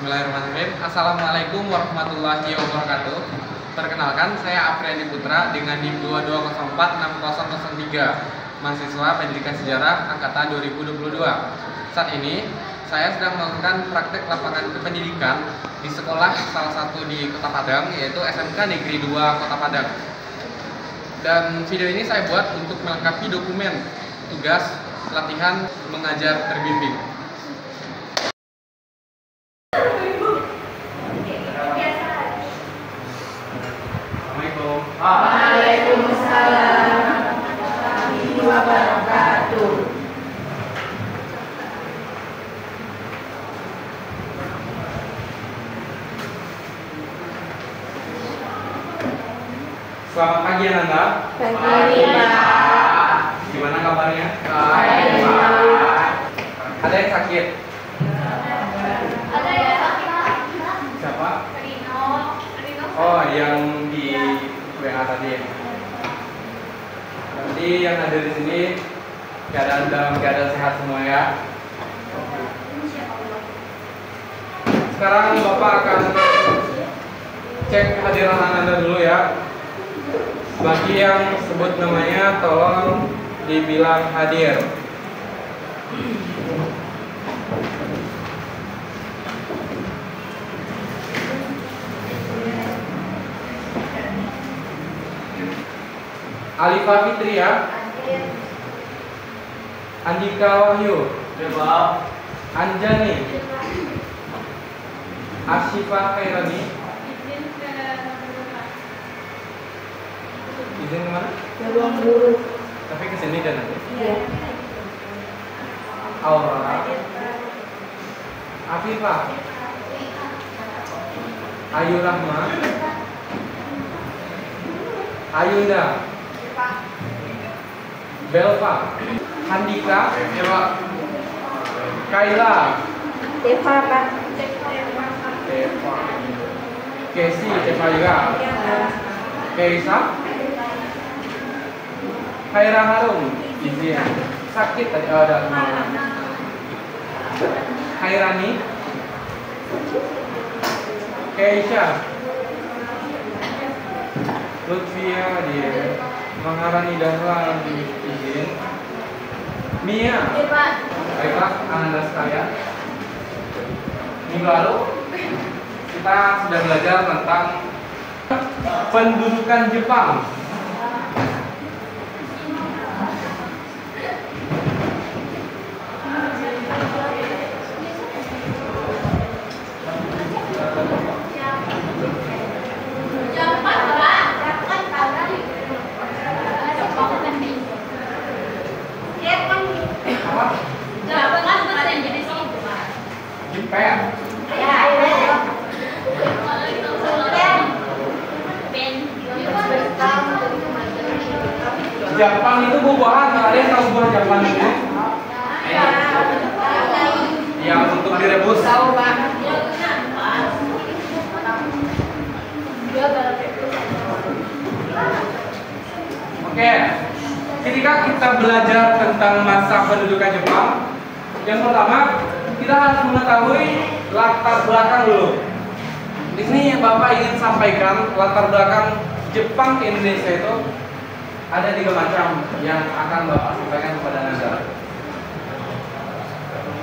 Bismillahirrahmanirrahim. Assalamualaikum warahmatullahi wabarakatuh. Perkenalkan, saya Afriandi Putra dengan NIM 22046003, mahasiswa Pendidikan Sejarah angkatan 2022. Saat ini saya sedang melakukan praktek lapangan kependidikan di sekolah salah satu di Kota Padang, yaitu SMK Negeri 2 Kota Padang. Dan video ini saya buat untuk melengkapi dokumen tugas latihan mengajar terbimbing. Waalaikumsalam warahmatullahi wabarakatuh. Selamat pagi Ananda. Pagi Pak. Gimana kabarnya? Baik Pak. Ada yang sakit? Ada yang sakit? Siapa? Rino. Oh, yang di WA tadi. Nanti yang ada di sini dalam keadaan sehat semua ya. Sekarang Bapak akan cek kehadiran Ananda dulu ya. Bagi yang sebut namanya tolong dibilang hadir. Alifa Fitri ya. Andika Wahyu. Anjani. Asyifa Khairani. Izin kemana? Ke ruang guru. Tapi kesini dan nanti. Iya. Aura. Afifah. Ayu Rahma. Ayunda. Belva. Handika. Kaila. Eva Pak. Eva. Kesi, Eva juga. Keisa. Khaira Harum. Izin. Sakit tadi ada. Khairani. Keisha. Lutfia dia. Maharani Dahlan izin. Mia. Baiklah, Ananda sekalian. Minggu lalu kita sudah belajar tentang pendudukan Jepang. Jepang itu buah-buahan, kalian tahu buah Jepang itu? Yang untuk direbus. Tahu Pak. Oke, ketika kita belajar tentang masa pendudukan Jepang, yang pertama kita harus mengetahui latar belakang dulu. Di sini Bapak ingin sampaikan latar belakang Jepang ke Indonesia itu ada 3 macam yang akan Bapak sampaikan kepada Anda.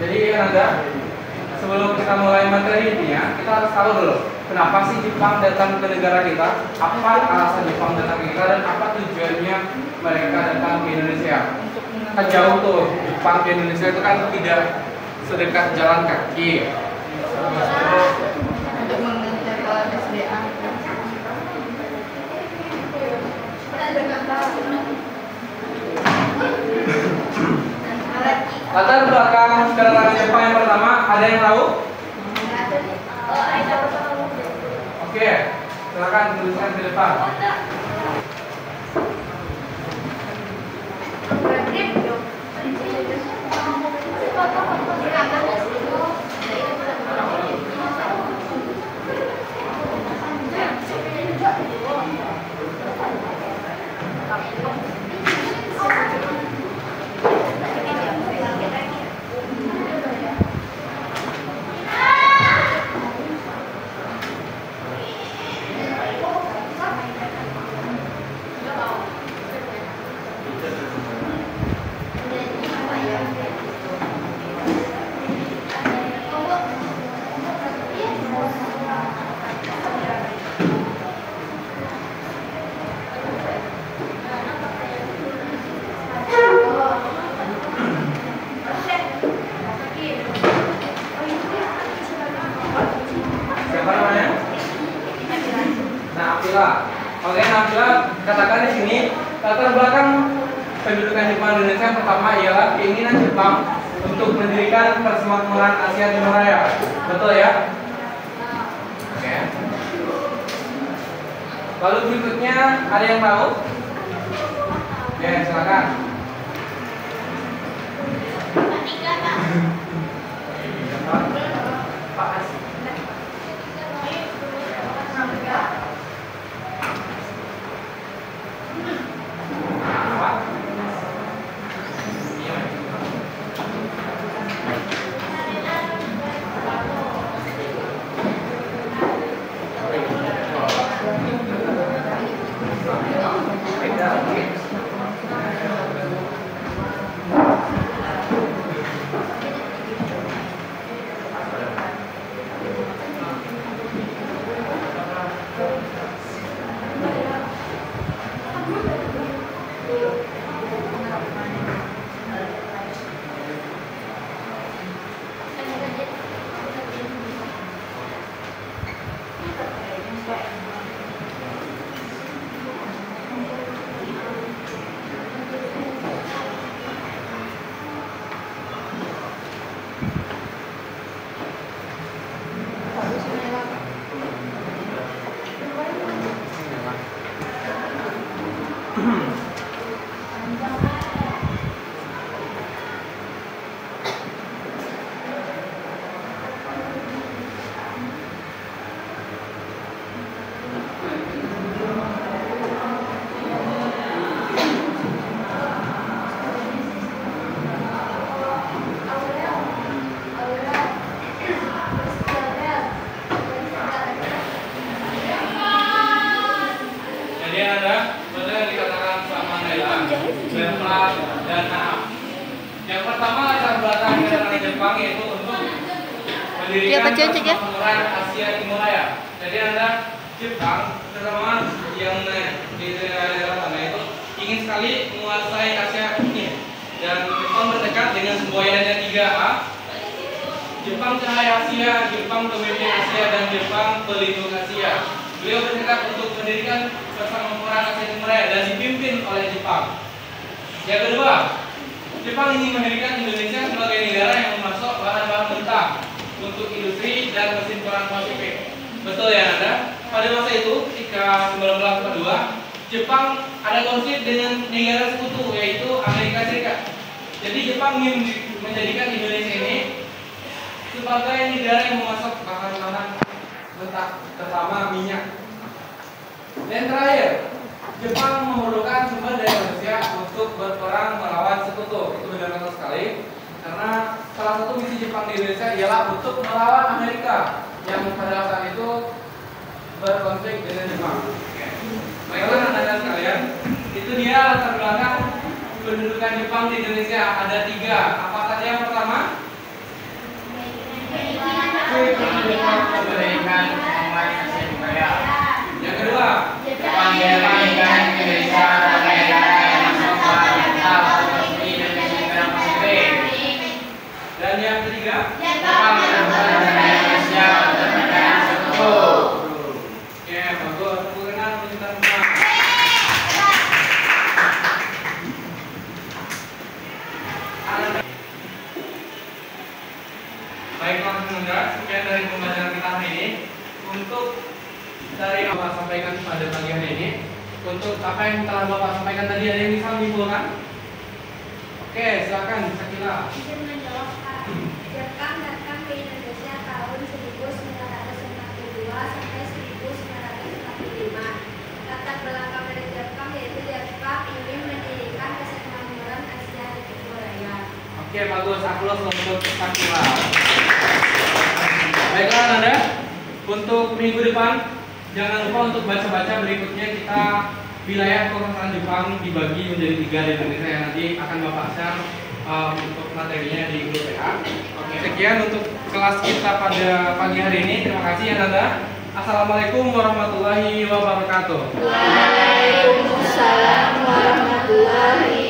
Jadi Anda, sebelum kita mulai materi intinya, kita harus tahu dulu kenapa sih Jepang datang ke negara kita, apa alasan Jepang datang ke kita, dan apa tujuannya mereka datang ke Indonesia. Kan jauh tuh, Jepang ke Indonesia itu kan tidak sedekat jalan kaki. Untuk mencari alat SDA. Latar belakang kedatangan Jepang yang pertama, ada yang tahu? Oke, silakan tuliskan di depan. Sakila. Oke, Nabila katakan di sini latar belakang pendudukan Jepang di Indonesia yang pertama ialah keinginan Jepang untuk mendirikan Persemakmuran Asia Timur Raya. Betul ya? Oke. Lalu berikutnya ada yang tahu? Oke, silakan. Yang pertama latar belakang negara Jepang yaitu untuk mendirikan Persemakmuran Asia Timur Raya. Jadi Anda Jepang terutama yang di daerah sana itu ingin sekali menguasai Asia ini dan Jepang bertekad dengan semboyannya 3A. Jepang Cahaya Asia, Jepang Pemimpin Asia, dan Jepang Pelindung Asia. Beliau bertekad untuk mendirikan Persemakmuran Asia Timur Raya dan dipimpin oleh Jepang. Yang kedua, Jepang ingin mendirikan Indonesia sebagai negara yang memasok bahan-bahan mentah untuk industri dan mesin perang Pasifik. Betul ya Anda? Pada masa itu, ketika 1942, Jepang ada konflik dengan negara sekutu yaitu Amerika Serikat. Jadi Jepang ingin menjadikan Indonesia ini sebagai negara yang memasok bahan-bahan mentah, terutama minyak. Dan terakhir, Jepang memerlukan sumber daya manusia untuk berperang melawan sekutu. Itu benar sekali. Karena salah satu misi Jepang di Indonesia ialah untuk melawan Amerika yang pada saat itu berkonflik dengan Jepang. Baiklah anak-anak sekalian, itu dia latar belakang pendudukan Jepang di Indonesia. Ada 3. Apa saja yang pertama? Memberikan Persemakmuran Asia Timur Raya. Yang kedua, Jepang menjadikan Indonesia sebagai negara yang masuk bahan mentah untuk industri dan mesin perang Pasifik. dan yang ketiga, Jepang menemukan Indonesia untuk mencari sekutu. oke, bagus. Tepuk tangan untuk kita semua. Baiklah teman-teman, sekian dari pembelajaran kita hari ini. Untuk dari Bapak sampaikan pada pagi hari ini, untuk apa yang telah Bapak sampaikan tadi, ada yang bisa menyimpulkan? Oke, silakan Sakila. Izin menjawab, Pak. Jepang datang ke Indonesia tahun 1942 sampai 1945. Latar belakang dari Jepang yaitu Jepang ingin mendirikan Persemakmuran Asia Timur Raya. Oke, bagus. Aplaus untuk Sakila. Baiklah Anda, untuk minggu depan jangan lupa untuk baca-baca berikutnya. Kita wilayah kekuasaan Jepang dibagi menjadi 3 di Indonesia yang nanti akan Bapak share untuk materinya di grup PA. Oke, sekian untuk kelas kita pada pagi hari ini. Terima kasih ya Anda. Assalamualaikum warahmatullahi wabarakatuh. Waalaikumsalam warahmatullahi